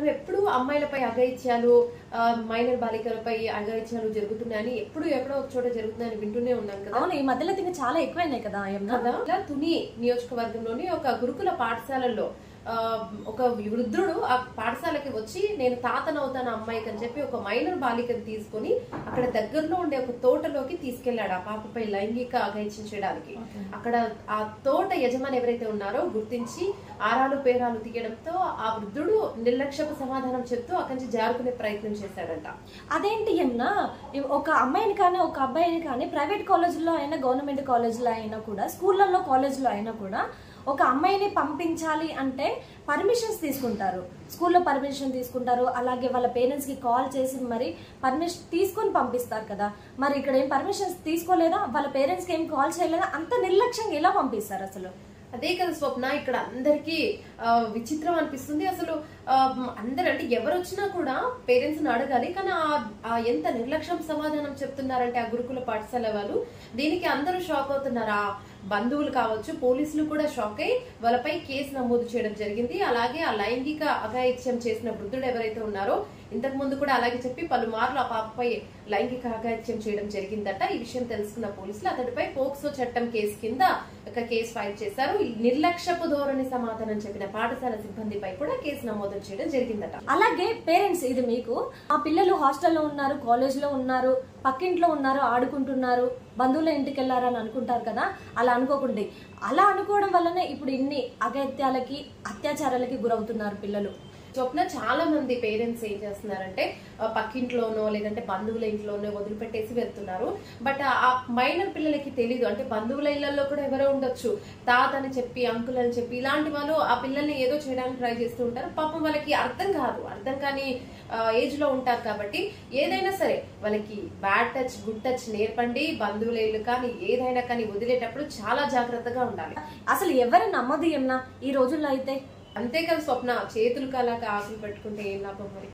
ఎప్పుడు అమ్మాయిలపై అఘాయిత్యాలు మైనర్ బాలికలపై అఘాయిత్యాలు జరుగుతున్నాయని ఎప్పుడు ఎక్కడో ఒక చోట జరుగుతున్నాయని వింటూనే ఉన్నాం కదా. అవును, ఈ మధ్యలో ఇంకా చాలా ఎక్కువైనాయి కదా. కదా తుని నియోజకవర్గంలోని ఒక గురుకుల పాఠశాలల్లో ఒక వృద్ధుడు ఆ పాఠశాలకి వచ్చి నేను తాతనవుతాను అమ్మాయికి అని చెప్పి ఒక మైనర్ బాలికను తీసుకొని అక్కడ దగ్గరలో ఉండే ఒక తోటలోకి తీసుకెళ్లాడు ఆ పాపపై లైంగిక అఘాయిత్యం చేయడానికి. అక్కడ ఆ తోట యజమాని ఎవరైతే ఉన్నారో గుర్తించి ఆరాలు పేరాలు తీయడంతో ఆ వృద్ధుడు నిర్లక్ష్యపు సమాధానం చెప్తూ అక్కడి నుంచి జారుకునే ప్రయత్నం చేశాడంట. అదేంటి అన్నా, ఒక అమ్మాయిని కానీ ఒక అబ్బాయిని కానీ ప్రైవేట్ కాలేజీలో అయినా గవర్నమెంట్ కాలేజీలో అయినా కూడా స్కూళ్ళల్లో కాలేజీలో అయినా కూడా ఒక అమ్మాయిని పంపించాలి అంటే పర్మిషన్స్ తీసుకుంటారు, స్కూల్లో పర్మిషన్ తీసుకుంటారు, అలాగే వాళ్ళ పేరెంట్స్కి కాల్ చేసి మరి పర్మిషన్ తీసుకొని పంపిస్తారు కదా. మరి ఇక్కడ ఏం పర్మిషన్స్ తీసుకోలేదా, వాళ్ళ పేరెంట్స్కి ఏం కాల్ చేయలేదా, అంత నిర్లక్ష్యంగా ఎలా పంపిస్తారు అసలు? అదే కదా స్వప్న, ఇక్కడ అందరికి విచిత్రం అనిపిస్తుంది. అసలు అందరు అంటే ఎవరు వచ్చినా కూడా పేరెంట్స్ ని అడగాలి, కానీ ఎంత నిర్లక్ష్యం సమాధానం చెప్తున్నారంటే ఆ గురుకుల పాఠశాల వాళ్ళు. దీనికి అందరూ షాక్ అవుతున్నారు. ఆ బంధువులు కావచ్చు, పోలీసులు కూడా షాక్ అయి వాళ్ళపై కేసు నమోదు చేయడం జరిగింది. అలాగే ఆ లైంగిక అఘాయిత్యం చేసిన వృద్ధుడు ఎవరైతే ఉన్నారో ఇంతకు ముందు కూడా అలాగే చెప్పి పలుమార్లు ఆ పాపపై లైంగిక అఘాయిత్యం చేయడం జరిగిందట. ఈ విషయం తెలుసుకున్న పోలీసులు అతడిపై పోక్సో చట్టం కేసు కింద ఒక కేసు ఫైల్ చేశారు. నిర్లక్ష్యపు ధోరణి సమాధానం చెప్పిన పాఠశాల సిబ్బందిపై కూడా కేసు నమోదు చేయడం జరిగిందట. అలాగే పేరెంట్స్, ఇది మీకు ఆ పిల్లలు హాస్టల్లో ఉన్నారు, కాలేజ్ లో ఉన్నారు, పక్కింట్లో ఉన్నారు, ఆడుకుంటున్నారు, బంధువుల ఇంటికి వెళ్ళారని అనుకుంటారు కదా. అలా అనుకోకండి. అలా అనుకోవడం వల్లనే ఇప్పుడు ఇన్ని అఘాయిత్యాలకి అత్యాచారాలకి గురవుతున్నారు పిల్లలు. స్వప్న, చాలా మంది పేరెంట్స్ ఏం చేస్తున్నారంటే పక్కింట్లోనో లేదంటే బంధువుల ఇంట్లోనో వదిలిపెట్టేసి వెళ్తున్నారు. బట్ ఆ మైనర్ పిల్లలకి తెలీదు. అంటే బంధువుల ఇళ్లలో కూడా ఎవరో ఉండొచ్చు, తాత అని చెప్పి అంకుల్ అని చెప్పి ఇలాంటి వాళ్ళు ఆ పిల్లల్ని ఏదో చేయడానికి ట్రై చేస్తూ ఉంటారు. పాపం వాళ్ళకి అర్థం కాని ఏజ్ లో ఉంటారు. కాబట్టి ఏదైనా సరే వాళ్ళకి బ్యాడ్ టచ్ గుడ్ టచ్ నేర్పండి. బంధువుల ఇల్లు కానీ ఏదైనా కానీ వదిలేటప్పుడు చాలా జాగ్రత్తగా ఉండాలి. అసలు ఎవరు నమ్మదు ఏమన్నా ఈ రోజుల్లో అయితే. అంతే కదా స్వప్న, చేతులు కలాక ఆకులు పెట్టుకుంటే ఏం లాభం మరి.